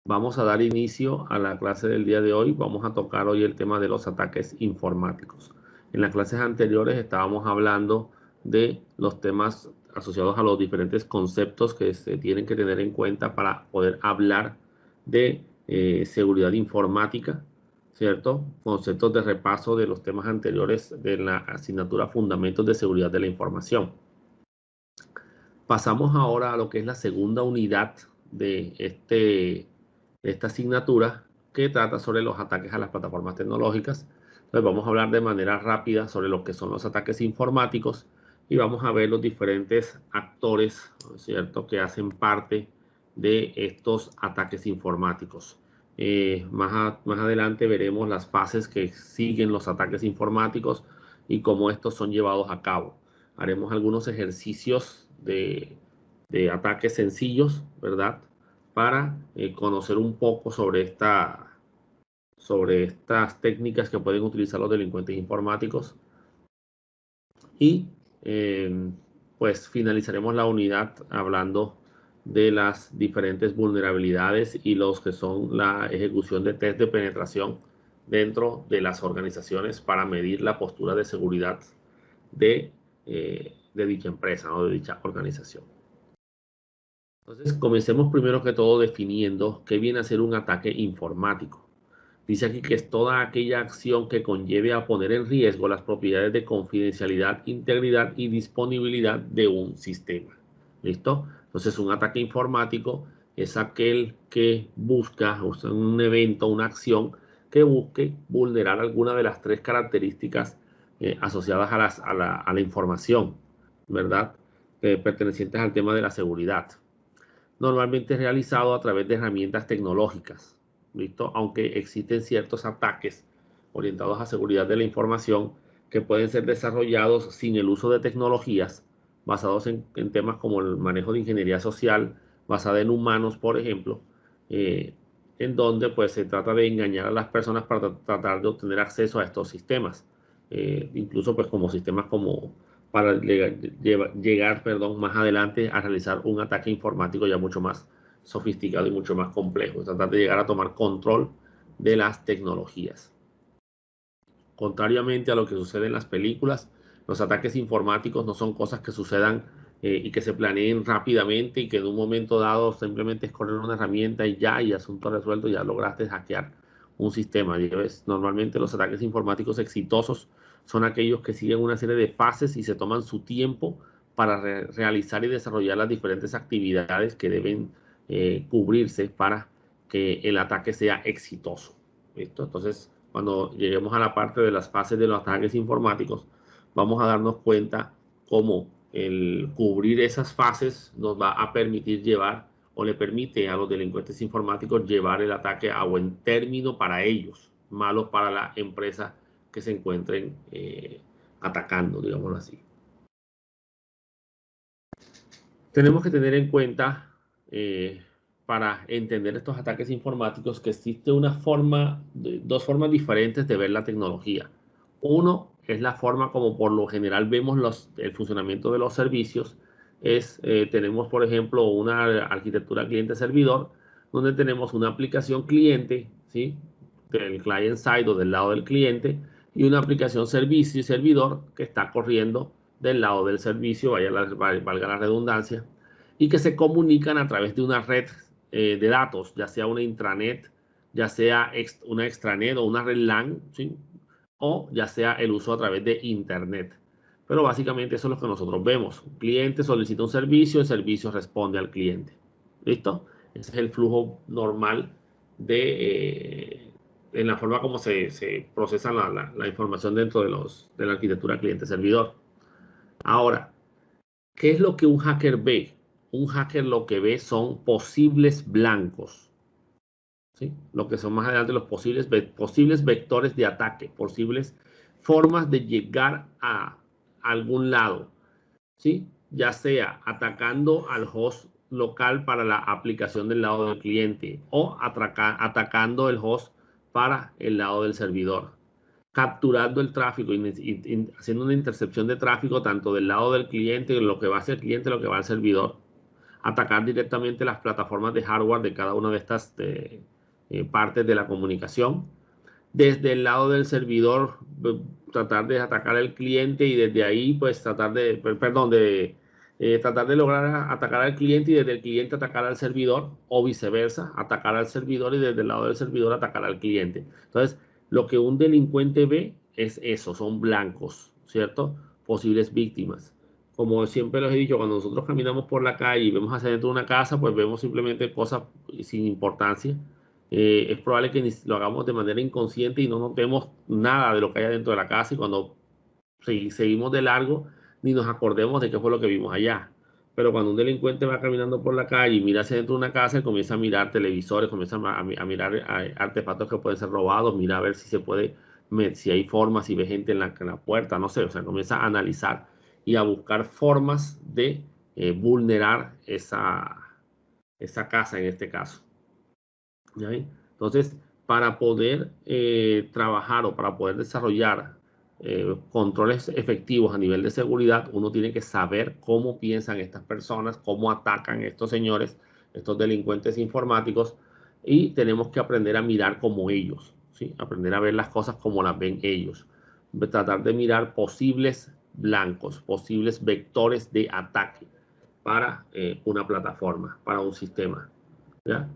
Vamos a dar inicio a la clase del día de hoy. Vamos a tocar hoy el tema de los ataques informáticos. En las clases anteriores estábamos hablando de los temas asociados a los diferentes conceptos que se tienen que tener en cuenta para poder hablar de seguridad informática, ¿cierto? Conceptos de repaso de los temas anteriores de la asignatura Fundamentos de Seguridad de la Información. Pasamos ahora a lo que es la segunda unidad de esta asignatura, que trata sobre los ataques a las plataformas tecnológicas. Entonces vamos a hablar de manera rápida sobre lo que son los ataques informáticos y vamos a ver los diferentes actores, ¿no es cierto?, que hacen parte de estos ataques informáticos. Más adelante veremos las fases que siguen los ataques informáticos y cómo estos son llevados a cabo. Haremos algunos ejercicios de ataques sencillos, ¿verdad?, para conocer un poco sobre estas técnicas que pueden utilizar los delincuentes informáticos. Y pues finalizaremos la unidad hablando de las diferentes vulnerabilidades y los que son la ejecución de test de penetración dentro de las organizaciones para medir la postura de seguridad de dicha empresa o de dicha organización. Entonces, comencemos primero que todo definiendo qué viene a ser un ataque informático. Dice aquí que es toda aquella acción que conlleve a poner en riesgo las propiedades de confidencialidad, integridad y disponibilidad de un sistema. ¿Listo? Entonces, un ataque informático es aquel que busca, o sea, un evento, una acción que busque vulnerar alguna de las tres características asociadas a la información, ¿verdad? Pertenecientes al tema de la seguridad. Normalmente es realizado a través de herramientas tecnológicas, ¿listo? Aunque existen ciertos ataques orientados a seguridad de la información que pueden ser desarrollados sin el uso de tecnologías basados en temas como el manejo de ingeniería social basada en humanos, por ejemplo, en donde pues se trata de engañar a las personas para tratar de obtener acceso a estos sistemas, incluso pues como sistemas como para llegar más adelante a realizar un ataque informático ya mucho más sofisticado y mucho más complejo, tratar de llegar a tomar control de las tecnologías. Contrariamente a lo que sucede en las películas, los ataques informáticos no son cosas que sucedan y que se planeen rápidamente y que en un momento dado simplemente es correr una herramienta y ya, y asunto resuelto, ya lograste hackear un sistema. Normalmente los ataques informáticos exitosos son aquellos que siguen una serie de fases y se toman su tiempo para realizar y desarrollar las diferentes actividades que deben cubrirse para que el ataque sea exitoso. ¿Listo? Entonces, cuando lleguemos a la parte de las fases de los ataques informáticos, vamos a darnos cuenta cómo el cubrir esas fases nos va a permitir llevar o le permite a los delincuentes informáticos llevar el ataque a buen término para ellos, malo para la empresa que se encuentren atacando, digámoslo así. Tenemos que tener en cuenta para entender estos ataques informáticos que existe dos formas diferentes de ver la tecnología. Uno es la forma como por lo general vemos el funcionamiento de los servicios. Tenemos, por ejemplo, una arquitectura cliente-servidor, donde tenemos una aplicación cliente, ¿sí?, del client side o del lado del cliente, y una aplicación servicio y servidor que está corriendo del lado del servicio, valga la redundancia, y que se comunican a través de una red de datos, ya sea una intranet, ya sea una extranet o una red LAN, ¿sí?, o ya sea el uso a través de internet. Pero básicamente eso es lo que nosotros vemos. Un cliente solicita un servicio, el servicio responde al cliente. ¿Listo? Ese es el flujo normal en la forma como se procesa la información dentro de la arquitectura cliente-servidor. Ahora, ¿qué es lo que un hacker ve? Un hacker lo que ve son posibles blancos, ¿sí? Lo que son más adelante los posibles vectores de ataque, posibles formas de llegar a algún lado, ¿sí?, ya sea atacando al host local para la aplicación del lado del cliente o atacando el host para el lado del servidor, capturando el tráfico y haciendo una intercepción de tráfico tanto del lado del cliente, lo que va hacia el cliente, lo que va al servidor, atacar directamente las plataformas de hardware de cada una de estas partes de la comunicación. Desde el lado del servidor, tratar de atacar al cliente y desde ahí, pues tratar de lograr atacar al cliente y desde el cliente atacar al servidor o viceversa, atacar al servidor y desde el lado del servidor atacar al cliente. Entonces, lo que un delincuente ve es eso, son blancos, ¿cierto? Posibles víctimas. Como siempre les he dicho, cuando nosotros caminamos por la calle y vemos hacia dentro de una casa, pues vemos simplemente cosas sin importancia. Es probable que lo hagamos de manera inconsciente y no notemos nada de lo que hay dentro de la casa y cuando seguimos de largo ni nos acordemos de qué fue lo que vimos allá. Pero cuando un delincuente va caminando por la calle y mira hacia dentro de una casa, él comienza a mirar televisores, comienza a mirar artefactos que pueden ser robados, mira a ver si se puede, si hay formas, si ve gente en la puerta, no sé, o sea, comienza a analizar y a buscar formas de vulnerar esa casa en este caso. ¿Ya? Entonces, para poder trabajar o para poder desarrollar controles efectivos a nivel de seguridad, uno tiene que saber cómo piensan estas personas, cómo atacan estos señores, estos delincuentes informáticos, y tenemos que aprender a mirar como ellos, ¿sí? Aprender a ver las cosas como las ven ellos. Tratar de mirar posibles blancos, posibles vectores de ataque para una plataforma, para un sistema, ¿ya?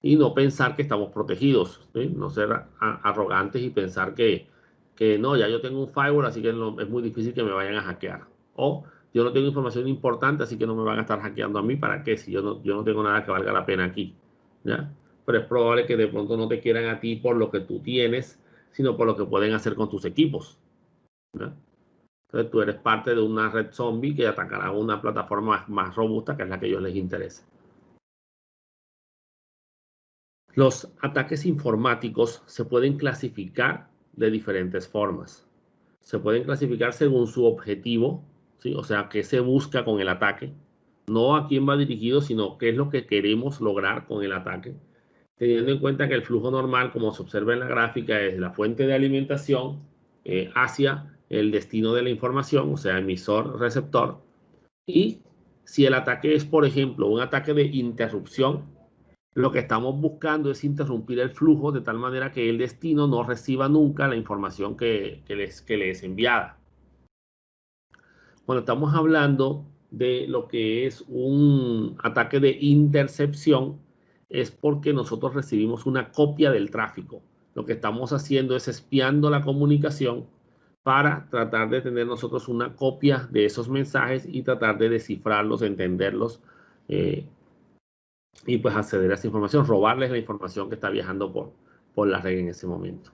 Y no pensar que estamos protegidos, ¿sí? No ser arrogantes y pensar que no, ya yo tengo un firewall, así que es muy difícil que me vayan a hackear. O yo no tengo información importante, así que no me van a estar hackeando a mí. ¿Para qué? Si yo no tengo nada que valga la pena aquí, ¿ya? Pero es probable que de pronto no te quieran a ti por lo que tú tienes, sino por lo que pueden hacer con tus equipos, ¿ya? Entonces tú eres parte de una red zombie que atacará una plataforma más robusta, que es la que a ellos les interesa. Los ataques informáticos se pueden clasificar de diferentes formas. Se pueden clasificar según su objetivo, ¿sí? O sea, qué se busca con el ataque. No a quién va dirigido, sino qué es lo que queremos lograr con el ataque. Teniendo en cuenta que el flujo normal, como se observa en la gráfica, es la fuente de alimentación hacia el destino de la información, o sea, emisor-receptor. Y si el ataque es, por ejemplo, un ataque de interrupción, lo que estamos buscando es interrumpir el flujo de tal manera que el destino no reciba nunca la información que le es enviada. Cuando estamos hablando de lo que es un ataque de intercepción, es porque nosotros recibimos una copia del tráfico. Lo que estamos haciendo es espiando la comunicación para tratar de tener nosotros una copia de esos mensajes y tratar de descifrarlos, entenderlos, y pues acceder a esa información, robarles la información que está viajando por la red en ese momento.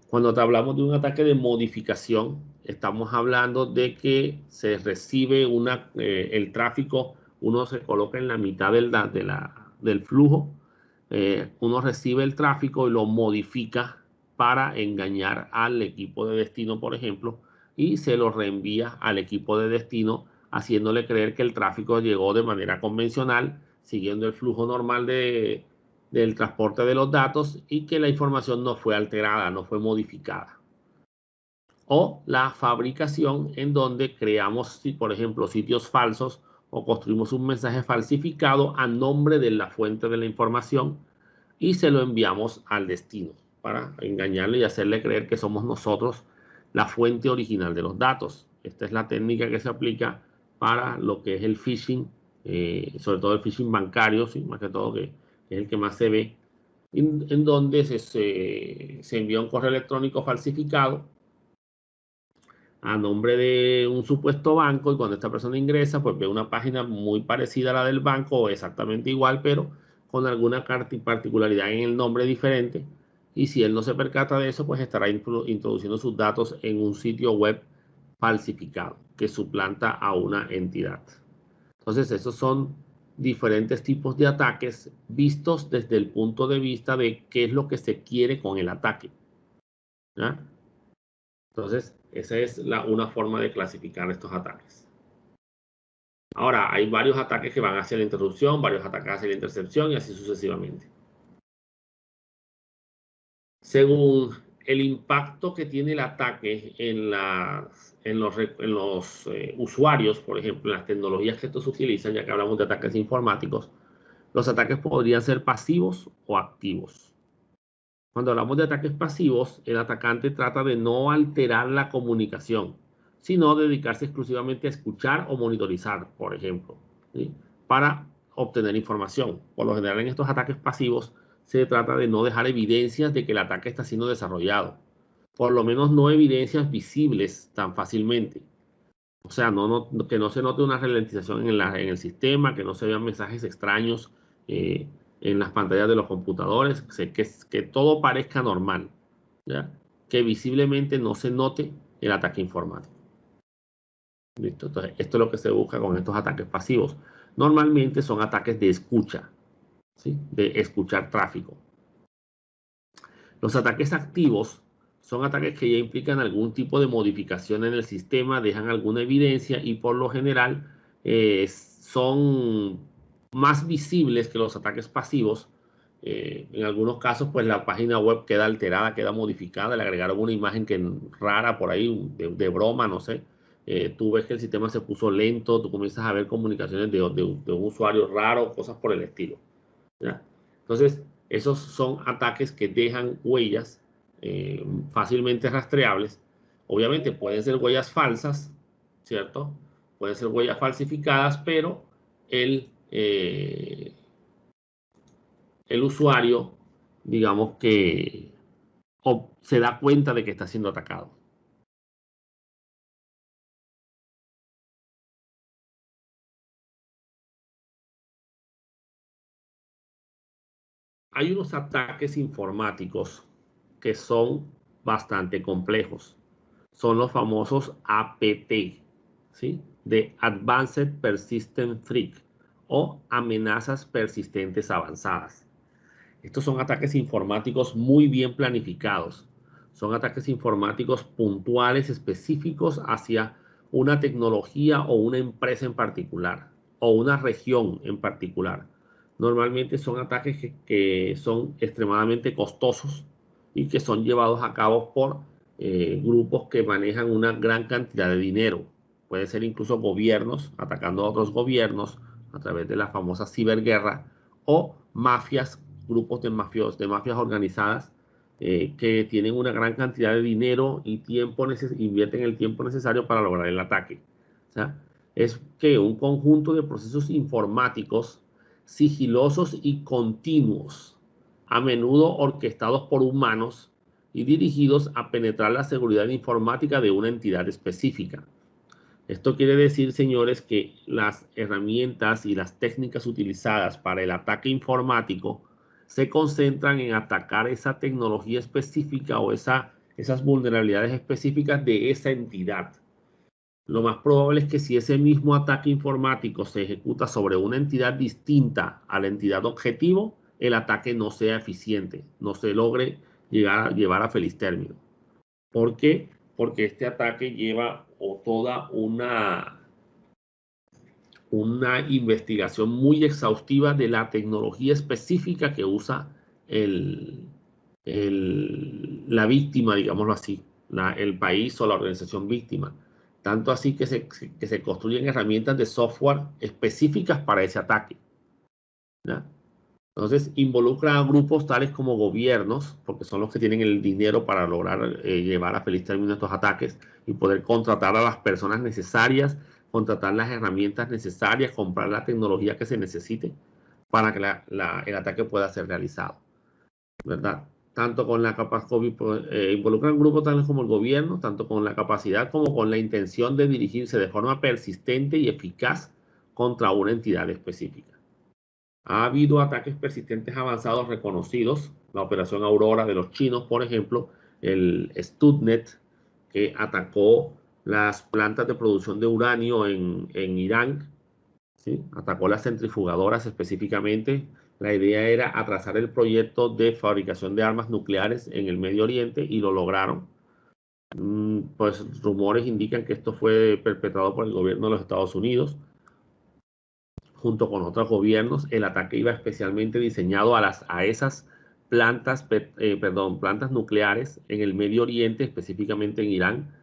Cuando te hablamos de un ataque de modificación, estamos hablando de que se recibe el tráfico, uno se coloca en la mitad del flujo, uno recibe el tráfico y lo modifica para engañar al equipo de destino, por ejemplo, y se lo reenvía al equipo de destino, haciéndole creer que el tráfico llegó de manera convencional, siguiendo el flujo normal del transporte de los datos y que la información no fue alterada, no fue modificada. O la fabricación, en donde creamos, por ejemplo, sitios falsos o construimos un mensaje falsificado a nombre de la fuente de la información y se lo enviamos al destino para engañarle y hacerle creer que somos nosotros la fuente original de los datos. Esta es la técnica que se aplica para lo que es el phishing, sobre todo el phishing bancario, ¿sí? Más que todo, que es el que más se ve, en donde se envía un correo electrónico falsificado a nombre de un supuesto banco, y cuando esta persona ingresa, pues ve una página muy parecida a la del banco o exactamente igual, pero con alguna particularidad en el nombre diferente. Y si él no se percata de eso, pues estará introduciendo sus datos en un sitio web falsificado que suplanta a una entidad. Entonces, esos son diferentes tipos de ataques vistos desde el punto de vista de qué es lo que se quiere con el ataque, ¿ya? Entonces, esa es una forma de clasificar estos ataques. Ahora, hay varios ataques que van hacia la interrupción, varios ataques hacia la intercepción y así sucesivamente. Según el impacto que tiene el ataque en los usuarios, por ejemplo, en las tecnologías que estos utilizan, ya que hablamos de ataques informáticos, los ataques podrían ser pasivos o activos. Cuando hablamos de ataques pasivos, el atacante trata de no alterar la comunicación, sino dedicarse exclusivamente a escuchar o monitorizar, por ejemplo, ¿sí? Para obtener información. Por lo general, en estos ataques pasivos se trata de no dejar evidencias de que el ataque está siendo desarrollado. Por lo menos no evidencias visibles tan fácilmente. O sea, que no se note una ralentización en el sistema, que no se vean mensajes extraños en las pantallas de los computadores, que todo parezca normal, ¿ya? Que visiblemente no se note el ataque informático. ¿Listo? Entonces, esto es lo que se busca con estos ataques pasivos. Normalmente son ataques de escucha, ¿sí? De escuchar tráfico. Los ataques activos son ataques que ya implican algún tipo de modificación en el sistema, dejan alguna evidencia y por lo general son más visibles que los ataques pasivos. En algunos casos, pues la página web queda alterada, queda modificada, le agregaron una imagen rara por ahí, de broma, no sé. Tú ves que el sistema se puso lento, tú comienzas a ver comunicaciones de un usuario raro, cosas por el estilo, ¿ya? Entonces, esos son ataques que dejan huellas fácilmente rastreables. Obviamente pueden ser huellas falsas, ¿cierto? Pueden ser huellas falsificadas, pero el usuario, digamos que se da cuenta de que está siendo atacado. Hay unos ataques informáticos que son bastante complejos. Son los famosos APT, ¿sí? De Advanced Persistent Threat o amenazas persistentes avanzadas. Estos son ataques informáticos muy bien planificados. Son ataques informáticos puntuales, específicos hacia una tecnología o una empresa en particular o una región en particular. Normalmente son ataques que son extremadamente costosos y que son llevados a cabo por grupos que manejan una gran cantidad de dinero. Puede ser incluso gobiernos atacando a otros gobiernos a través de la famosa ciberguerra o mafias, grupos de mafias organizadas que tienen una gran cantidad de dinero y tiempo, invierten el tiempo necesario para lograr el ataque. O sea, es que un conjunto de procesos informáticos sigilosos y continuos, a menudo orquestados por humanos y dirigidos a penetrar la seguridad informática de una entidad específica. Esto quiere decir, señores, que las herramientas y las técnicas utilizadas para el ataque informático se concentran en atacar esa tecnología específica o esas vulnerabilidades específicas de esa entidad. Lo más probable es que si ese mismo ataque informático se ejecuta sobre una entidad distinta a la entidad objetivo, el ataque no sea eficiente, no se logre llevar a feliz término. ¿Por qué? Porque este ataque lleva toda una investigación muy exhaustiva de la tecnología específica que usa la víctima, digámoslo así, el país o la organización víctima. Tanto así que se construyen herramientas de software específicas para ese ataque, ¿ya? Entonces, involucra a grupos tales como gobiernos, porque son los que tienen el dinero para lograr llevar a feliz término estos ataques y poder contratar a las personas necesarias, contratar las herramientas necesarias, comprar la tecnología que se necesite para que el ataque pueda ser realizado, ¿verdad? Tanto con la capacidad, involucran grupos tales como el gobierno, tanto con la capacidad como con la intención de dirigirse de forma persistente y eficaz contra una entidad específica. Ha habido ataques persistentes avanzados reconocidos, la operación Aurora de los chinos, por ejemplo, el Stuxnet, que atacó las plantas de producción de uranio en Irán, ¿sí? Atacó las centrifugadoras específicamente. La idea era atrasar el proyecto de fabricación de armas nucleares en el Medio Oriente y lo lograron. Pues rumores indican que esto fue perpetrado por el gobierno de los Estados Unidos junto con otros gobiernos. El ataque iba especialmente diseñado a esas plantas nucleares en el Medio Oriente, específicamente en Irán.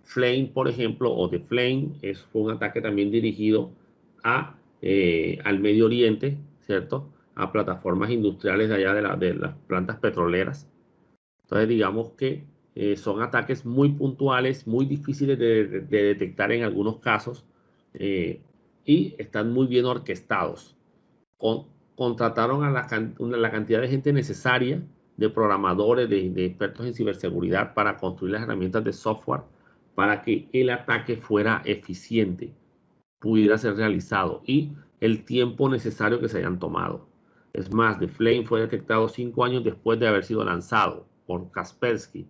Flame, por ejemplo, o The Flame, fue un ataque también dirigido al Medio Oriente, ¿cierto? A plataformas industriales de allá de las plantas petroleras. Entonces, digamos que son ataques muy puntuales, muy difíciles de detectar en algunos casos, y están muy bien orquestados. Contrataron a la cantidad de gente necesaria, de programadores, de expertos en ciberseguridad, para construir las herramientas de software para que el ataque fuera eficiente, pudiera ser realizado, y el tiempo necesario que se hayan tomado. Es más, The Flame fue detectado 5 años después de haber sido lanzado por Kaspersky.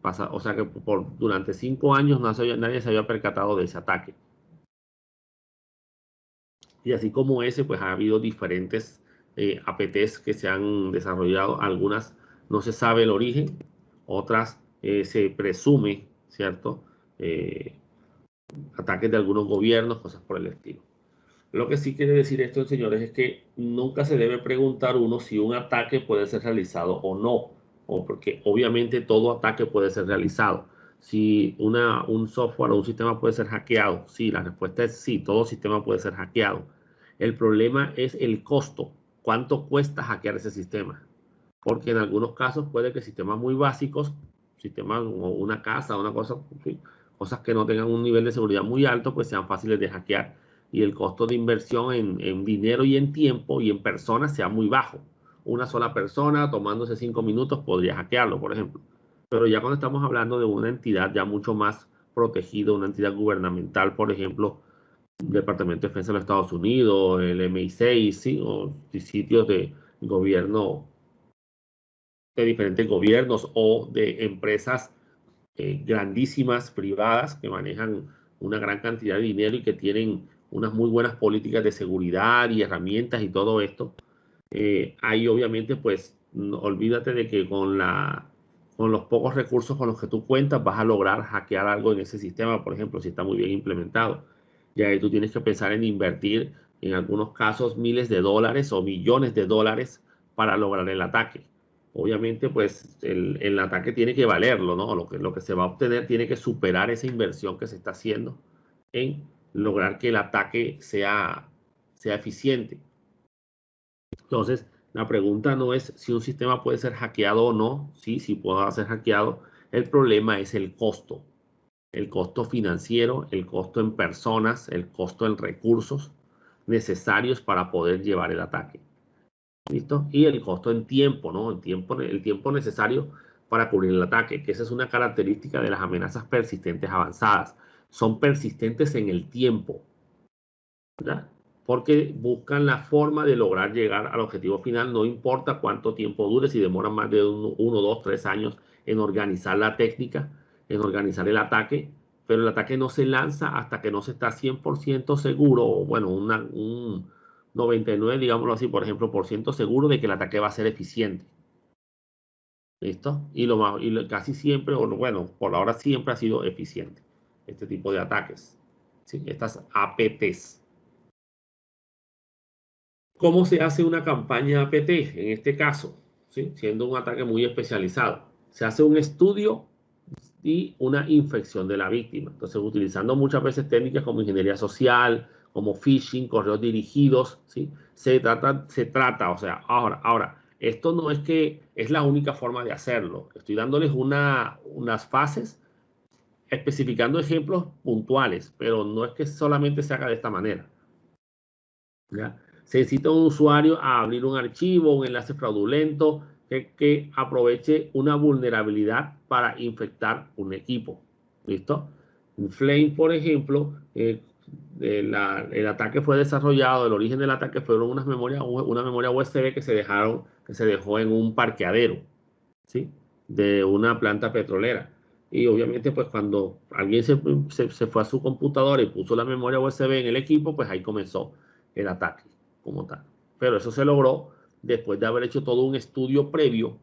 O sea que durante 5 años nadie se había percatado de ese ataque. Y así como ese, pues ha habido diferentes APTs que se han desarrollado. Algunas no se sabe el origen, otras se presume, ¿cierto? Ataques de algunos gobiernos, cosas por el estilo. Lo que sí quiere decir esto, señores, es que nunca se debe preguntar uno si un ataque puede ser realizado o no, o porque obviamente todo ataque puede ser realizado. Si un software o un sistema puede ser hackeado, sí, la respuesta es sí, todo sistema puede ser hackeado. El problema es el costo, cuánto cuesta hackear ese sistema, porque en algunos casos puede que sistemas muy básicos, sistemas o una casa, una cosa, ¿sí? Cosas que no tengan un nivel de seguridad muy alto, pues sean fáciles de hackear, y el costo de inversión en dinero y en tiempo y en personas sea muy bajo. Una sola persona tomándose 5 minutos podría hackearlo, por ejemplo. Pero ya cuando estamos hablando de una entidad ya mucho más protegida, una entidad gubernamental, por ejemplo, Departamento de Defensa de los Estados Unidos, el MI6, ¿sí? O sitios de gobierno, de diferentes gobiernos o de empresas grandísimas privadas que manejan una gran cantidad de dinero y que tienen unas muy buenas políticas de seguridad y herramientas y todo esto. Ahí obviamente pues olvídate de que con los pocos recursos con los que tú cuentas vas a lograr hackear algo en ese sistema, por ejemplo, si está muy bien implementado. Y ahí tú tienes que pensar en invertir, en algunos casos, miles de dólares o millones de dólares para lograr el ataque. Obviamente, pues el ataque tiene que valerlo, ¿no? Lo que se va a obtener tiene que superar esa inversión que se está haciendo en lograr que el ataque sea eficiente. Entonces, la pregunta no es si un sistema puede ser hackeado o no. Sí, sí puede ser hackeado. El problema es el costo financiero, el costo en personas, el costo en recursos necesarios para poder llevar el ataque. ¿Listo? Y el costo en tiempo, ¿no? El tiempo necesario para cubrir el ataque, que esa es una característica de las amenazas persistentes avanzadas. Son persistentes en el tiempo, ¿verdad? Porque buscan la forma de lograr llegar al objetivo final, no importa cuánto tiempo dure, si demoran más de 1, 2, 3 años en organizar la técnica, en organizar el ataque, pero el ataque no se lanza hasta que no se está 100% seguro, o bueno, un 99, digámoslo así, por ejemplo, por ciento seguro de que el ataque va a ser eficiente. ¿Listo? Casi siempre, o bueno, por ahora siempre ha sido eficiente este tipo de ataques. ¿Sí? Estas APTs. ¿Cómo se hace una campaña APT en este caso? ¿Sí? Siendo un ataque muy especializado. Se hace un estudio y una infección de la víctima. Entonces, utilizando muchas veces técnicas como ingeniería social, como phishing, correos dirigidos, ¿sí? Se trata, o sea, ahora, esto no es que es la única forma de hacerlo. Estoy dándoles unas fases, especificando ejemplos puntuales, pero no es que solamente se haga de esta manera. ¿Ya? Se necesita un usuario a abrir un archivo, un enlace fraudulento que aproveche una vulnerabilidad para infectar un equipo. ¿Listo? En Flame, por ejemplo, el ataque fue desarrollado, el origen del ataque fueron una memoria USB que se dejó en un parqueadero, ¿sí? De una planta petrolera. Y obviamente, pues cuando alguien se fue a su computadora y puso la memoria USB en el equipo, pues ahí comenzó el ataque como tal. Pero eso se logró después de haber hecho todo un estudio previo,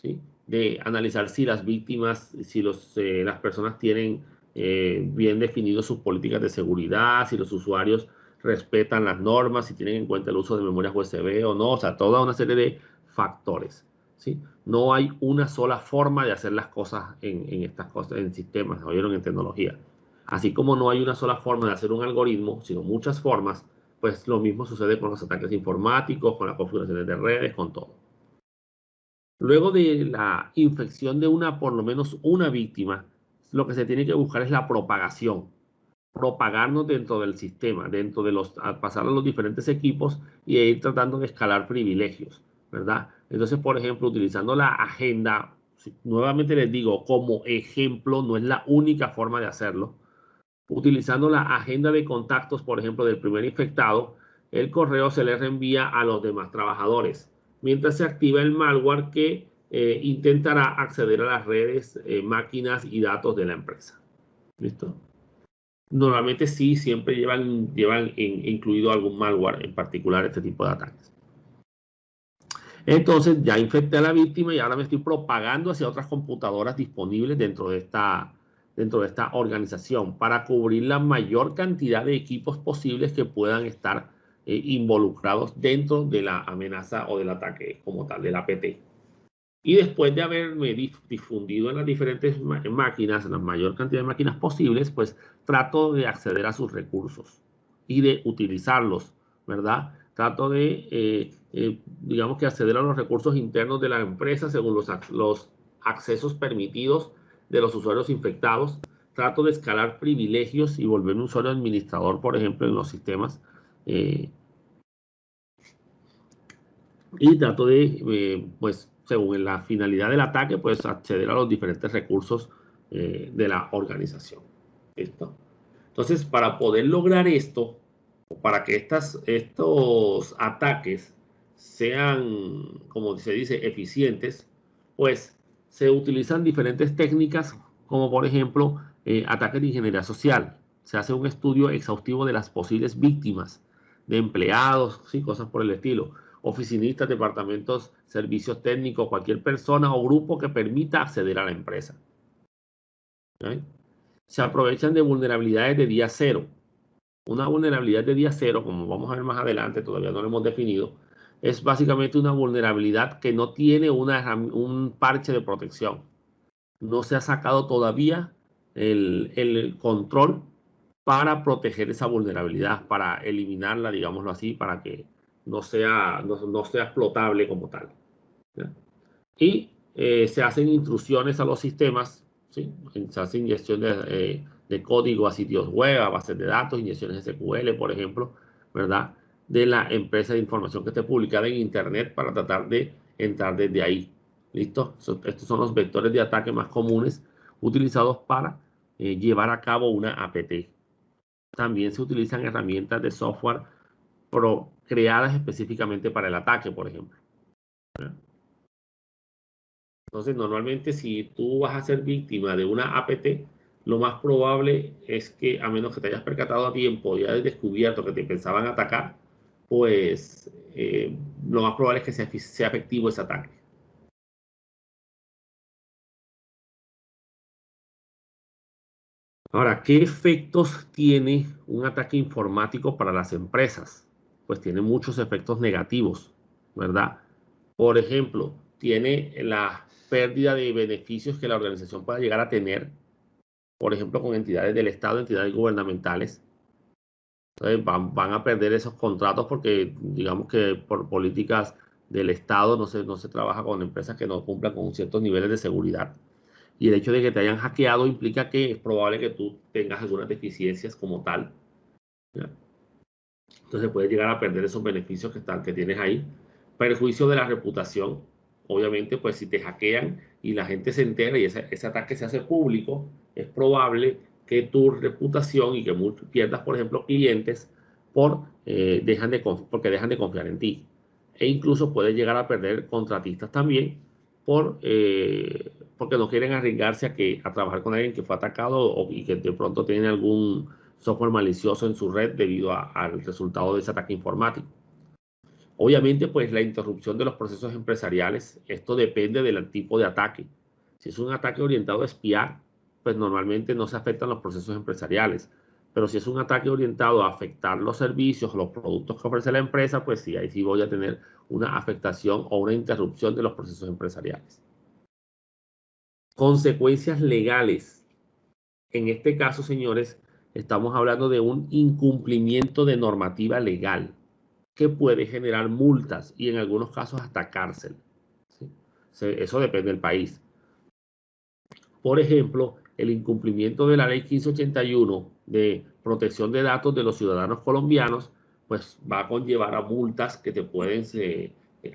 ¿sí? De analizar si las víctimas, si las personas tienen bien definidos sus políticas de seguridad, si los usuarios respetan las normas, si tienen en cuenta el uso de memorias USB o no, o sea, toda una serie de factores, ¿sí? No hay una sola forma de hacer las cosas en estas cosas, en sistemas, ¿oyeron? En tecnología. Así como no hay una sola forma de hacer un algoritmo, sino muchas formas, pues lo mismo sucede con los ataques informáticos, con las configuraciones de redes, con todo. Luego de la infección de por lo menos una víctima, lo que se tiene que buscar es la propagación. Propagarnos dentro del sistema, pasar a los diferentes equipos y ir tratando de escalar privilegios, ¿verdad? Entonces, por ejemplo, utilizando la agenda, nuevamente les digo, como ejemplo, no es la única forma de hacerlo. Utilizando la agenda de contactos, por ejemplo, del primer infectado, el correo se le reenvía a los demás trabajadores, mientras se activa el malware que intentará acceder a las redes, máquinas y datos de la empresa. ¿Listo? Normalmente sí, siempre llevan incluido algún malware, en particular este tipo de ataques. Entonces ya infecté a la víctima y ahora me estoy propagando hacia otras computadoras disponibles dentro de esta organización para cubrir la mayor cantidad de equipos posibles que puedan estar involucrados dentro de la amenaza o del ataque como tal, del APT. Y después de haberme difundido en las diferentes máquinas, la mayor cantidad de máquinas posibles, pues trato de acceder a sus recursos y de utilizarlos, ¿verdad? Trato de, digamos que acceder a los recursos internos de la empresa según los accesos permitidos de los usuarios infectados. Trato de escalar privilegios y volverme un usuario administrador, por ejemplo, en los sistemas. Y trato de, pues, según la finalidad del ataque, pues acceder a los diferentes recursos de la organización. ¿Listo? Entonces, para poder lograr esto, para que estos ataques sean, como se dice, eficientes, pues se utilizan diferentes técnicas, como por ejemplo, ataques de ingeniería social. Se hace un estudio exhaustivo de las posibles víctimas, de empleados, ¿sí? Cosas por el estilo, oficinistas, departamentos, servicios técnicos, cualquier persona o grupo que permita acceder a la empresa. ¿Sí? Se aprovechan de vulnerabilidades de día cero. Una vulnerabilidad de día cero, como vamos a ver más adelante, todavía no lo hemos definido, es básicamente una vulnerabilidad que no tiene un parche de protección. No se ha sacado todavía el control para proteger esa vulnerabilidad, para eliminarla, digámoslo así, para que no sea explotable como tal. ¿Ya? Y se hacen intrusiones a los sistemas, ¿sí? Se hace inyección de código a sitios web, a bases de datos, inyecciones SQL, por ejemplo, ¿verdad? De la empresa de información que esté publicada en Internet para tratar de entrar desde ahí. ¿Listo? Estos son los vectores de ataque más comunes utilizados para llevar a cabo una APT. También se utilizan herramientas de software creadas específicamente para el ataque, por ejemplo. ¿verdad? Entonces, normalmente si tú vas a ser víctima de una APT, lo más probable es que, a menos que te hayas percatado a tiempo y hayas descubierto que te pensaban atacar, pues lo más probable es que sea efectivo ese ataque. Ahora, ¿qué efectos tiene un ataque informático para las empresas? Pues tiene muchos efectos negativos, ¿verdad? Por ejemplo, tiene la pérdida de beneficios que la organización pueda llegar a tener, por ejemplo, con entidades del Estado, entidades gubernamentales. Entonces van a perder esos contratos porque, digamos que por políticas del Estado no se trabaja con empresas que no cumplan con ciertos niveles de seguridad. Y el hecho de que te hayan hackeado implica que es probable que tú tengas algunas deficiencias como tal. ¿Ya? Entonces puedes llegar a perder esos beneficios que tienes ahí. Perjuicio de la reputación. Obviamente, pues si te hackean y la gente se entera y ese ataque se hace público, es probable que tu reputación y que pierdas, por ejemplo, clientes porque dejan de confiar en ti. E incluso puedes llegar a perder contratistas también porque no quieren arriesgarse a trabajar con alguien que fue atacado y que de pronto tiene algún software malicioso en su red debido al resultado de ese ataque informático. Obviamente, pues la interrupción de los procesos empresariales, esto depende del tipo de ataque. Si es un ataque orientado a espiar, pues normalmente no se afectan los procesos empresariales. Pero si es un ataque orientado a afectar los servicios o los productos que ofrece la empresa, pues sí, ahí sí voy a tener una afectación o una interrupción de los procesos empresariales. Consecuencias legales. En este caso, señores, estamos hablando de un incumplimiento de normativa legal que puede generar multas y en algunos casos hasta cárcel. ¿Sí? Eso depende del país. Por ejemplo, el incumplimiento de la ley 1581 de protección de datos de los ciudadanos colombianos, pues va a conllevar a multas que te pueden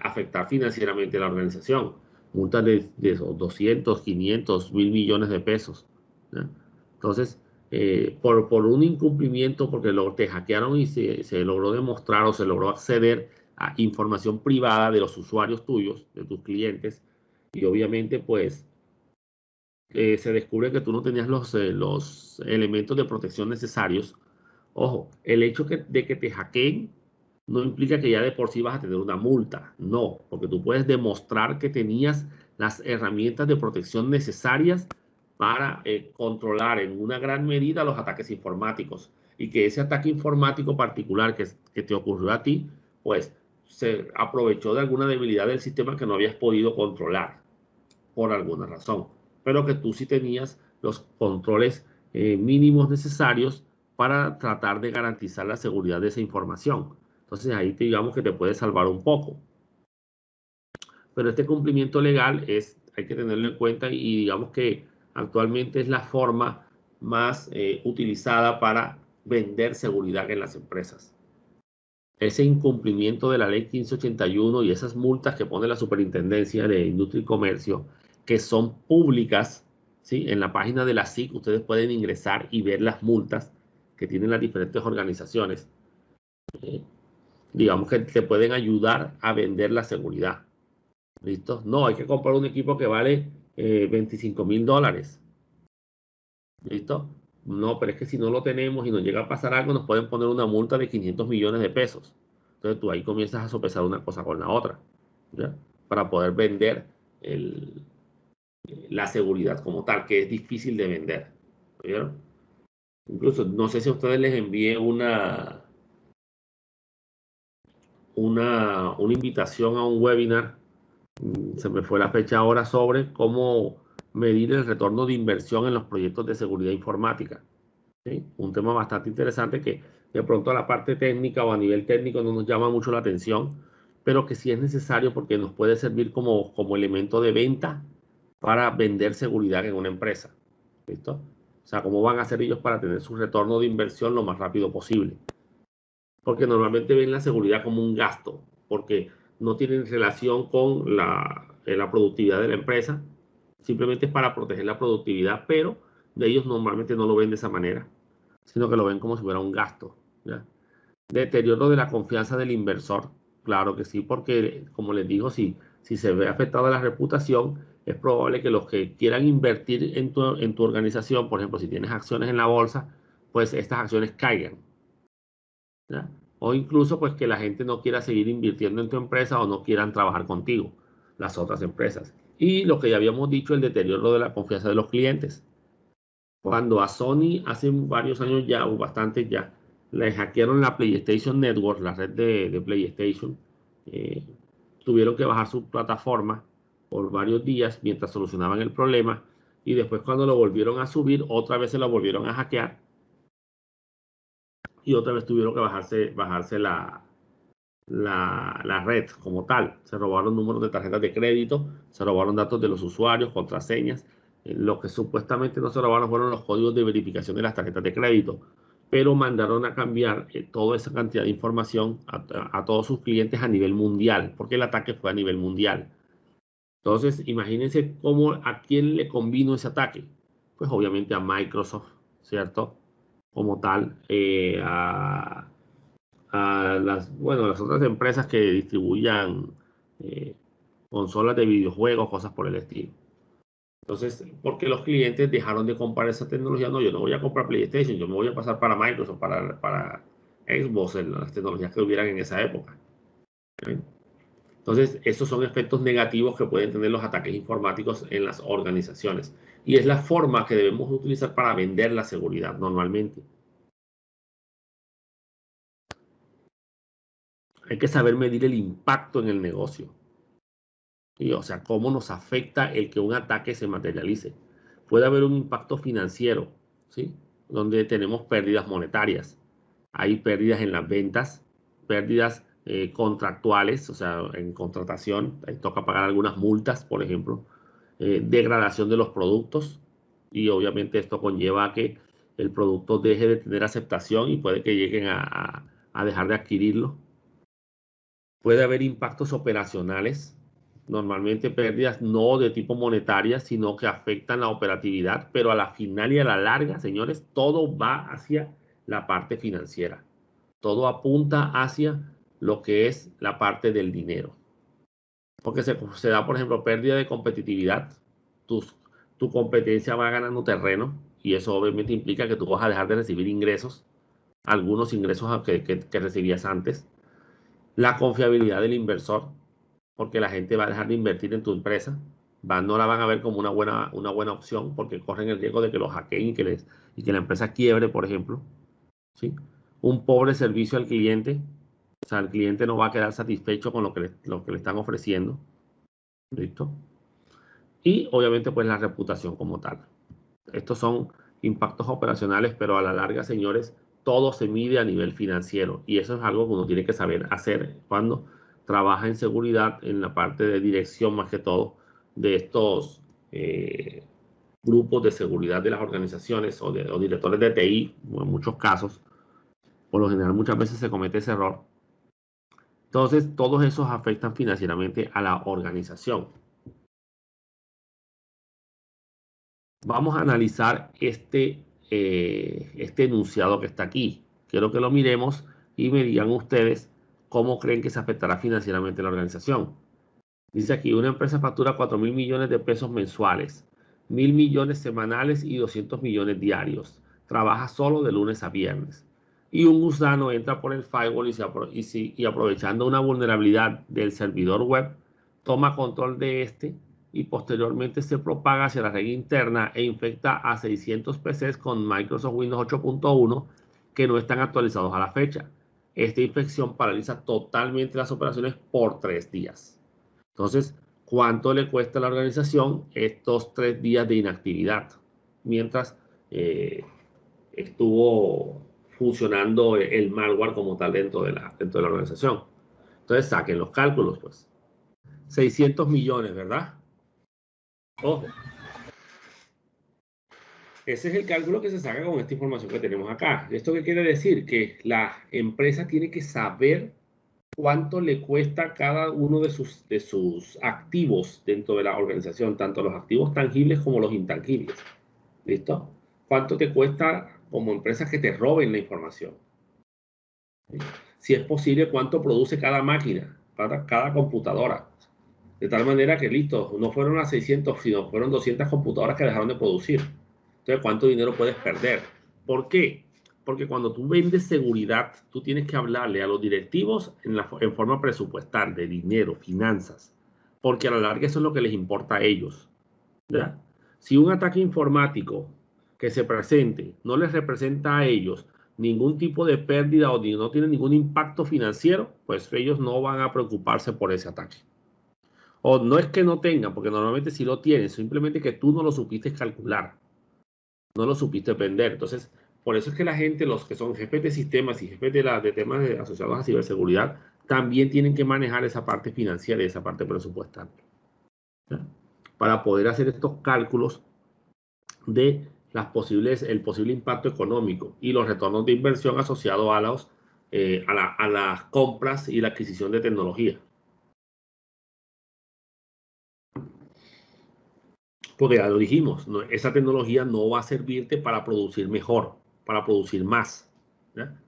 afectar financieramente a la organización. Multas de 200, 500, 1.000 millones de pesos. ¿Ya? Entonces, por un incumplimiento, porque te hackearon y se logró demostrar o se logró acceder a información privada de los usuarios tuyos, de tus clientes, y obviamente, pues, se descubre que tú no tenías los elementos de protección necesarios. Ojo, el hecho de que te hackeen no implica que ya de por sí vas a tener una multa. No, porque tú puedes demostrar que tenías las herramientas de protección necesarias para controlar en una gran medida los ataques informáticos. Y que ese ataque informático particular que te ocurrió a ti, pues se aprovechó de alguna debilidad del sistema que no habías podido controlar por alguna razón, pero que tú sí tenías los controles mínimos necesarios para tratar de garantizar la seguridad de esa información. Entonces ahí digamos que te puede salvar un poco. Pero este cumplimiento legal hay que tenerlo en cuenta y digamos que actualmente es la forma más utilizada para vender seguridad en las empresas. Ese incumplimiento de la ley 1581 y esas multas que pone la Superintendencia de Industria y Comercio, que son públicas, ¿sí? En la página de la SIC ustedes pueden ingresar y ver las multas que tienen las diferentes organizaciones. Digamos que te pueden ayudar a vender la seguridad. ¿Listo? No, hay que comprar un equipo que vale $25.000. ¿Listo? No, pero es que si no lo tenemos y nos llega a pasar algo, nos pueden poner una multa de 500 millones de pesos. Entonces tú ahí comienzas a sopesar una cosa con la otra, ¿ya? Para poder vender la seguridad como tal, que es difícil de vender. ¿Vieron? Incluso, no sé si a ustedes les envié una invitación a un webinar, se me fue la fecha ahora, sobre cómo medir el retorno de inversión en los proyectos de seguridad informática. ¿Sí? Un tema bastante interesante que de pronto a la parte técnica o a nivel técnico no nos llama mucho la atención, pero que sí es necesario porque nos puede servir como elemento de venta para vender seguridad en una empresa. ¿Listo? O sea, cómo van a hacer ellos para tener su retorno de inversión lo más rápido posible. Porque normalmente ven la seguridad como un gasto, porque no tienen relación con la productividad de la empresa, simplemente es para proteger la productividad, pero de ellos normalmente no lo ven de esa manera, sino que lo ven como si fuera un gasto. ¿Ya? Deterioro de la confianza del inversor, claro que sí, porque como les digo, si se ve afectada la reputación, es probable que los que quieran invertir en tu organización, por ejemplo, si tienes acciones en la bolsa, pues estas acciones caigan. ¿Ya? O incluso pues que la gente no quiera seguir invirtiendo en tu empresa o no quieran trabajar contigo, las otras empresas. Y lo que ya habíamos dicho, el deterioro de la confianza de los clientes. Cuando a Sony hace varios años ya, o bastante ya, le hackearon la PlayStation Network, la red de PlayStation, eh, tuvieron que bajar su plataforma por varios días mientras solucionaban el problema y después cuando lo volvieron a subir, otra vez se lo volvieron a hackear y otra vez tuvieron que bajarse la red como tal. Se robaron números de tarjetas de crédito, se robaron datos de los usuarios, contraseñas. Lo que supuestamente no se robaron fueron los códigos de verificación de las tarjetas de crédito, pero mandaron a cambiar toda esa cantidad de información a todos sus clientes a nivel mundial, porque el ataque fue a nivel mundial. Entonces, imagínense a quién le convino ese ataque. Pues obviamente a Microsoft, ¿cierto? Como tal, a las otras empresas que distribuyan eh, consolas de videojuegos, cosas por el estilo. Entonces, porque los clientes dejaron de comprar esa tecnología, no, yo no voy a comprar PlayStation, yo me voy a pasar para Microsoft, para Xbox, en las tecnologías que hubieran en esa época. ¿Sí? Entonces, esos son efectos negativos que pueden tener los ataques informáticos en las organizaciones. Y es la forma que debemos utilizar para vender la seguridad normalmente. Hay que saber medir el impacto en el negocio. ¿Sí? O sea, cómo nos afecta el que un ataque se materialice. Puede haber un impacto financiero, ¿sí? Donde tenemos pérdidas monetarias. Hay pérdidas en las ventas, pérdidas contractuales, o sea, en contratación, ahí toca pagar algunas multas, por ejemplo, degradación de los productos, y obviamente esto conlleva a que el producto deje de tener aceptación y puede que lleguen a dejar de adquirirlo. Puede haber impactos operacionales, normalmente pérdidas no de tipo monetaria, sino que afectan la operatividad, pero a la final y a la larga, señores, todo va hacia la parte financiera. Todo apunta hacia lo que es la parte del dinero. Porque se da, por ejemplo, pérdida de competitividad. Tu competencia va ganando terreno y eso obviamente implica que tú vas a dejar de recibir ingresos, algunos ingresos que recibías antes. La confiabilidad del inversor, porque la gente va a dejar de invertir en tu empresa. No la van a ver como una buena opción porque corren el riesgo de que los hackeen y que la empresa quiebre, por ejemplo. ¿Sí? Un pobre servicio al cliente. O sea, el cliente no va a quedar satisfecho con lo que le están ofreciendo. ¿Listo? Y obviamente pues la reputación como tal. Estos son impactos operacionales, pero a la larga, señores, todo se mide a nivel financiero. Y eso es algo que uno tiene que saber hacer cuando trabaja en seguridad, en la parte de dirección más que todo, de estos grupos de seguridad de las organizaciones o directores de TI, en muchos casos. Por lo general, muchas veces se comete ese error. Entonces, todos esos afectan financieramente a la organización. Vamos a analizar este enunciado que está aquí. Quiero que lo miremos y me digan ustedes cómo creen que se afectará financieramente la organización. Dice aquí, una empresa factura 4.000 millones de pesos mensuales, 1.000 millones semanales y 200 millones diarios. Trabaja solo de lunes a viernes. Y un gusano entra por el firewall y aprovechando una vulnerabilidad del servidor web, toma control de este y posteriormente se propaga hacia la red interna e infecta a 600 PCs con Microsoft Windows 8.1 que no están actualizados a la fecha. Esta infección paraliza totalmente las operaciones por 3 días. Entonces, ¿cuánto le cuesta a la organización estos 3 días de inactividad? Mientras estuvo funcionando el malware como tal dentro de la organización. Entonces, saquen los cálculos, pues. 600 millones, ¿verdad? Ojo. Ese es el cálculo que se saca con esta información que tenemos acá. ¿Esto qué quiere decir? Que la empresa tiene que saber cuánto le cuesta cada uno de sus activos dentro de la organización, tanto los activos tangibles como los intangibles. ¿Listo? ¿Cuánto te cuesta como empresa que te roben la información? ¿Sí? Si es posible, cuánto produce cada máquina, cada computadora. De tal manera que, listo, no fueron las 600, sino fueron 200 computadoras que dejaron de producir. Entonces, ¿cuánto dinero puedes perder? ¿Por qué? Porque cuando tú vendes seguridad, tú tienes que hablarle a los directivos en forma presupuestal, de dinero, finanzas, porque a la larga eso es lo que les importa a ellos. ¿Ya? Si un ataque informático que se presente no les representa a ellos ningún tipo de pérdida o no tiene ningún impacto financiero, pues ellos no van a preocuparse por ese ataque. O no es que no tengan, porque normalmente sí lo tienen, simplemente que tú no lo supiste calcular, no lo supiste vender. Entonces, por eso es que la gente, los que son jefes de sistemas y jefes de temas asociados a ciberseguridad, también tienen que manejar esa parte financiera y esa parte presupuestal, ¿ya? Para poder hacer estos cálculos de el posible impacto económico y los retornos de inversión asociados a las compras y la adquisición de tecnología. Porque ya lo dijimos, esa tecnología no va a servirte para producir mejor, para producir más, ¿ya?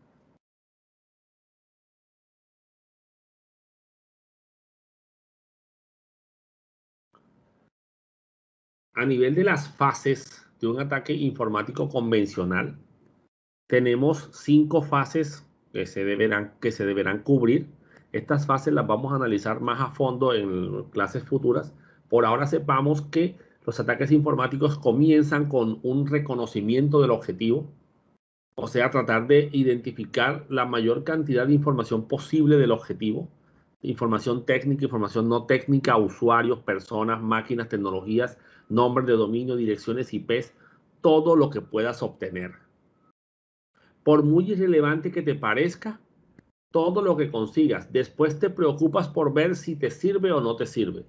A nivel de las fases de un ataque informático convencional, tenemos 5 fases que se deberán cubrir. Estas fases las vamos a analizar más a fondo en clases futuras. Por ahora sepamos que los ataques informáticos comienzan con un reconocimiento del objetivo, O sea, tratar de identificar la mayor cantidad de información posible del objetivo. Información técnica, información no técnica, usuarios, personas, máquinas, tecnologías, nombres de dominio, direcciones IPs, todo lo que puedas obtener. Por muy irrelevante que te parezca, todo lo que consigas, después te preocupas por ver si te sirve o no te sirve.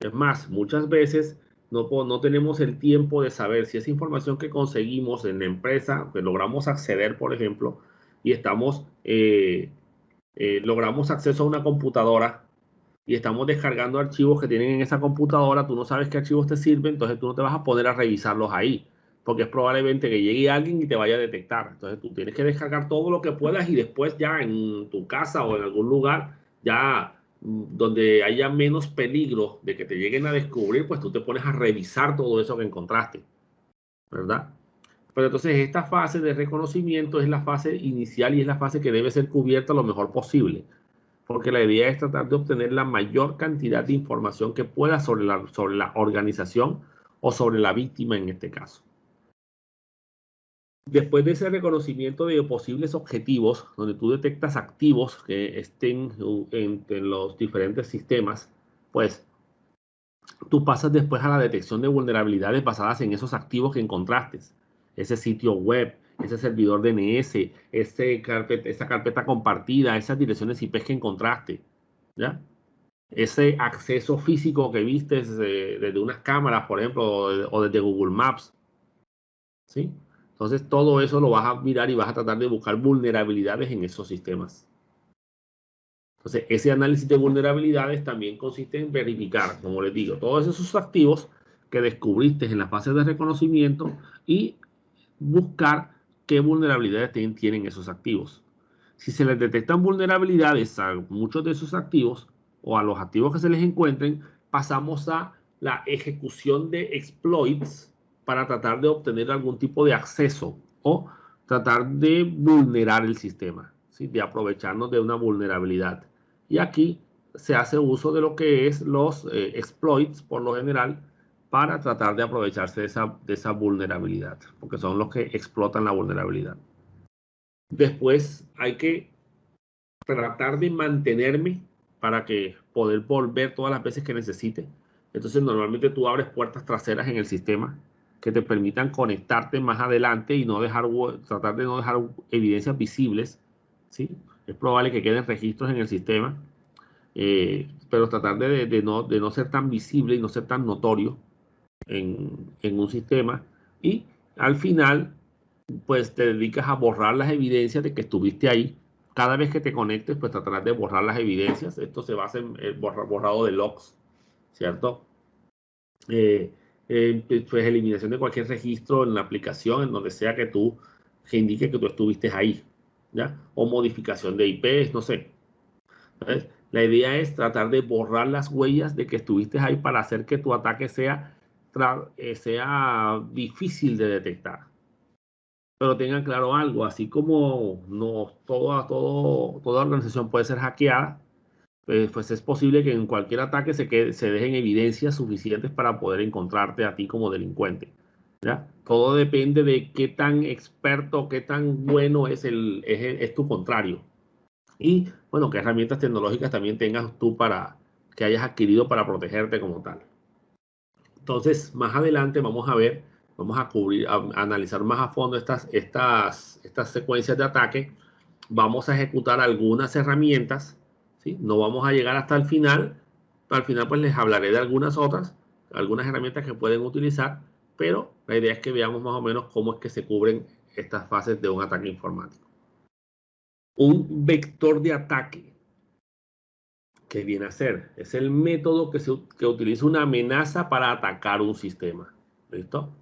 Es más, muchas veces no tenemos el tiempo de saber si esa información que conseguimos en la empresa, que logramos acceder, por ejemplo, y logramos acceso a una computadora y estamos descargando archivos que tienen en esa computadora, tú no sabes qué archivos te sirven, entonces tú no te vas a poder a revisarlos ahí, porque es probablemente que llegue alguien y te vaya a detectar. Entonces tú tienes que descargar todo lo que puedas y después ya en tu casa o en algún lugar, ya donde haya menos peligro de que te lleguen a descubrir, pues tú te pones a revisar todo eso que encontraste, ¿verdad? Pero entonces esta fase de reconocimiento es la fase inicial y es la fase que debe ser cubierta lo mejor posible, porque la idea es tratar de obtener la mayor cantidad de información que pueda sobre la organización o sobre la víctima en este caso. Después de ese reconocimiento de posibles objetivos, donde tú detectas activos que estén en los diferentes sistemas, pues tú pasas después a la detección de vulnerabilidades basadas en esos activos que encontraste. Ese sitio web, ese servidor DNS, esa carpeta compartida, esas direcciones IP que encontraste, ¿ya? Ese acceso físico que viste desde unas cámaras, por ejemplo, o desde Google Maps, ¿sí? Entonces todo eso lo vas a mirar y vas a tratar de buscar vulnerabilidades en esos sistemas. Entonces ese análisis de vulnerabilidades también consiste en verificar, como les digo, todos esos activos que descubriste en la fase de reconocimiento y buscar qué vulnerabilidades tienen esos activos. Si se les detectan vulnerabilidades a muchos de esos activos o a los activos que se les encuentren, pasamos a la ejecución de exploits para tratar de obtener algún tipo de acceso o tratar de vulnerar el sistema, ¿sí? De aprovecharnos de una vulnerabilidad. Y aquí se hace uso de lo que es los exploits, por lo general, para tratar de aprovecharse de esa vulnerabilidad, porque son los que explotan la vulnerabilidad. Después hay que tratar de mantenerme para que poder volver todas las veces que necesite. Entonces normalmente tú abres puertas traseras en el sistema que te permitan conectarte más adelante y no tratar de no dejar evidencias visibles, ¿sí? Es probable que queden registros en el sistema, pero tratar de no ser tan visible y no ser tan notorio en un sistema, y al final pues te dedicas a borrar las evidencias de que estuviste ahí. Cada vez que te conectes, pues tratarás de borrar las evidencias. Esto se basa en el borrado de logs, ¿cierto? Pues eliminación de cualquier registro en la aplicación, en donde sea que indique que tú estuviste ahí, ¿ya? O modificación de IPs, no sé. ¿Sabes? La idea es tratar de borrar las huellas de que estuviste ahí para hacer que tu ataque sea difícil de detectar. Pero tengan claro algo, así como no toda organización puede ser hackeada, pues es posible que en cualquier ataque se dejen evidencias suficientes para poder encontrarte a ti como delincuente, ¿ya? Todo depende de qué tan experto, qué tan bueno es tu contrario. Y bueno, qué herramientas tecnológicas también tengas tú que hayas adquirido para protegerte como tal. Entonces, más adelante vamos a cubrir, a analizar más a fondo estas secuencias de ataque. Vamos a ejecutar algunas herramientas, ¿sí? No vamos a llegar hasta el final. Al final, pues les hablaré de algunas herramientas que pueden utilizar, pero la idea es que veamos más o menos cómo es que se cubren estas fases de un ataque informático. Un vector de ataque, ¿qué viene a ser? Es el método que utiliza una amenaza para atacar un sistema. ¿Listo?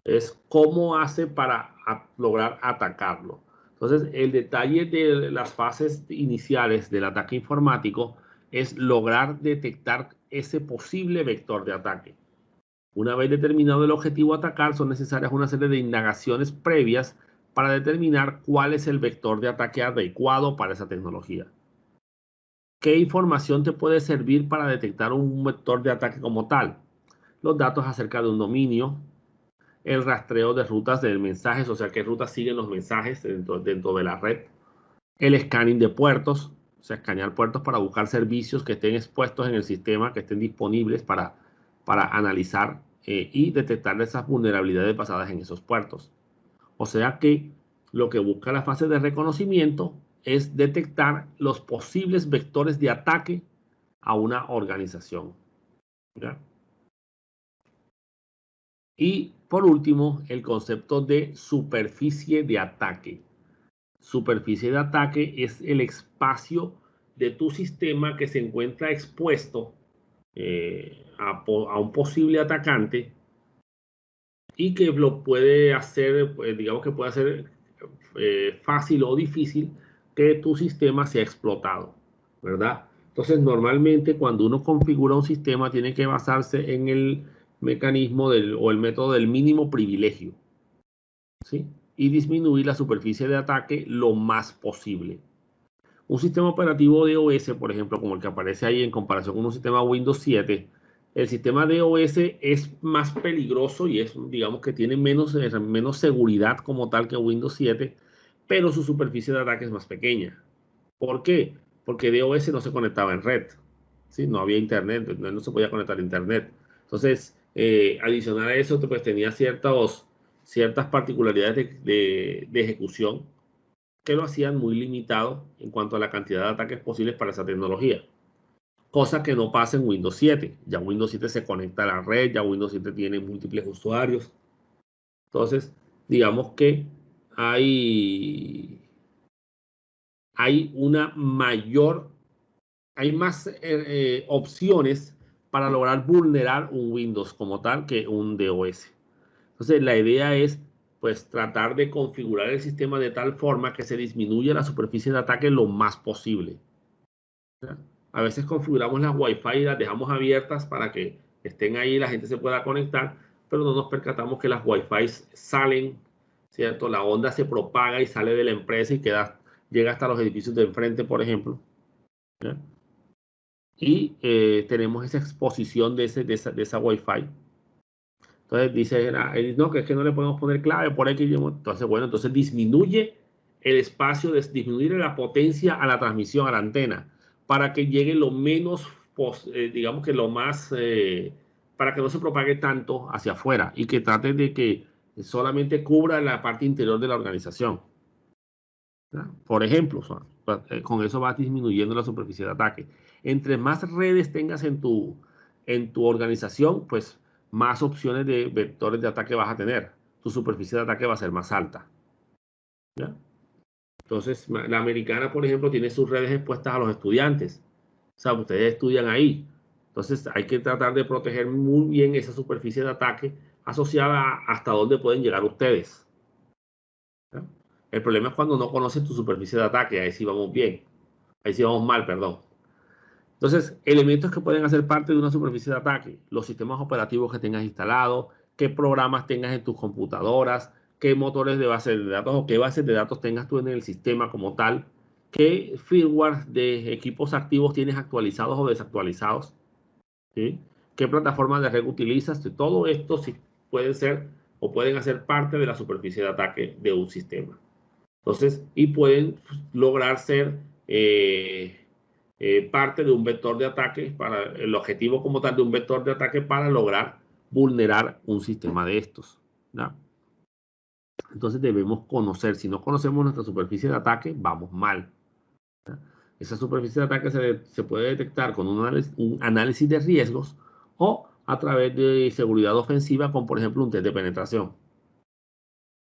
Es cómo hace para lograr atacarlo. Entonces, el detalle de las fases iniciales del ataque informático es lograr detectar ese posible vector de ataque. Una vez determinado el objetivo a atacar, son necesarias una serie de indagaciones previas para determinar cuál es el vector de ataque adecuado para esa tecnología. ¿Qué información te puede servir para detectar un vector de ataque como tal? Los datos acerca de un dominio, el rastreo de rutas de mensajes, o sea, qué rutas siguen los mensajes dentro de la red, el scanning de puertos, o sea, escanear puertos para buscar servicios que estén expuestos en el sistema, que estén disponibles para analizar y detectar esas vulnerabilidades basadas en esos puertos. O sea que lo que busca la fase de reconocimiento es detectar los posibles vectores de ataque a una organización. ¿Ya? Y por último, el concepto de superficie de ataque. Superficie de ataque es el espacio de tu sistema que se encuentra expuesto a un posible atacante y que lo puede hacer, pues, digamos que puede hacer fácil o difícil que tu sistema sea explotado, ¿verdad? Entonces, normalmente cuando uno configura un sistema tiene que basarse en el mecanismo o el método del mínimo privilegio, ¿sí? Y disminuir la superficie de ataque lo más posible. Un sistema operativo DOS, por ejemplo, como el que aparece ahí en comparación con un sistema Windows 7, el sistema DOS es más peligroso y es, digamos que tiene menos seguridad como tal que Windows 7, pero su superficie de ataque es más pequeña. ¿Por qué? Porque DOS no se conectaba en red, ¿sí? No había internet, no se podía conectar a internet. Entonces, adicional a eso, pues tenía ciertas particularidades de ejecución que lo hacían muy limitado en cuanto a la cantidad de ataques posibles para esa tecnología. Cosa que no pasa en Windows 7. Ya Windows 7 se conecta a la red, ya Windows 7 tiene múltiples usuarios. Entonces, digamos que hay, hay una mayor, hay más opciones para lograr vulnerar un Windows como tal que un DOS. Entonces, la idea es pues tratar de configurar el sistema de tal forma que se disminuya la superficie de ataque lo más posible. ¿Ya? A veces configuramos las Wi-Fi y las dejamos abiertas para que estén ahí y la gente se pueda conectar, pero no nos percatamos que las Wi-Fi salen, ¿cierto? La onda se propaga y sale de la empresa y llega hasta los edificios de enfrente, por ejemplo. ¿Ya? Y tenemos esa exposición de esa Wi-Fi. Entonces dice, no, que es que no le podemos poner clave por X. Entonces, bueno, entonces disminuye el espacio, disminuye la potencia a la transmisión, a la antena, para que llegue lo menos, digamos que lo más, para que no se propague tanto hacia afuera y que trate de que solamente cubra la parte interior de la organización. ¿Ya? Por ejemplo, con eso va disminuyendo la superficie de ataque. Entre más redes tengas en tu organización, pues más opciones de vectores de ataque vas a tener. Tu superficie de ataque va a ser más alta. ¿Ya? Entonces, la americana, por ejemplo, tiene sus redes expuestas a los estudiantes. O sea, ustedes estudian ahí. Entonces, hay que tratar de proteger muy bien esa superficie de ataque asociada hasta dónde pueden llegar ustedes. ¿Ya? El problema es cuando no conoces tu superficie de ataque. Ahí sí vamos bien. Ahí sí vamos mal, perdón. Entonces, elementos que pueden hacer parte de una superficie de ataque, los sistemas operativos que tengas instalados, qué programas tengas en tus computadoras, qué motores de base de datos o qué bases de datos tengas tú en el sistema como tal, qué firmware de equipos activos tienes actualizados o desactualizados, ¿sí? Qué plataformas de red utilizas. Todo esto sí pueden ser o pueden hacer parte de la superficie de ataque de un sistema. Entonces, y pueden lograr ser parte de un vector de ataque, para el objetivo como tal de un vector de ataque para lograr vulnerar un sistema de estos, ¿no? Entonces debemos conocer, si no conocemos nuestra superficie de ataque, vamos mal, ¿no? Esa superficie de ataque se puede detectar con un análisis de riesgos o a través de seguridad ofensiva con, por ejemplo, un test de penetración.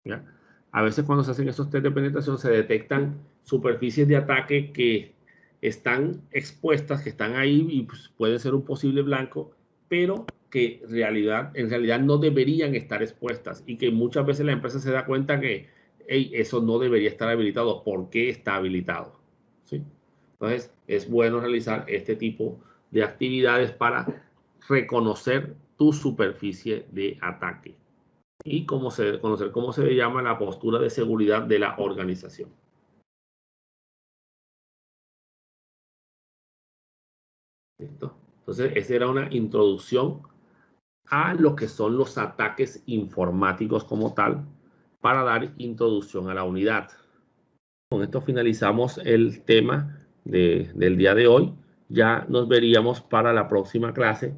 ¿Ya? A veces cuando se hacen esos test de penetración se detectan superficies de ataque que están expuestas, que están ahí y pues, pueden ser un posible blanco, pero que en realidad no deberían estar expuestas y que muchas veces la empresa se da cuenta que hey, eso no debería estar habilitado. ¿Por qué está habilitado? ¿Sí? Entonces es bueno realizar este tipo de actividades para reconocer tu superficie de ataque y conocer cómo se llama la postura de seguridad de la organización. ¿Listo? Entonces, esa era una introducción a lo que son los ataques informáticos como tal, para dar introducción a la unidad. Con esto finalizamos el tema del día de hoy. Ya nos veríamos para la próxima clase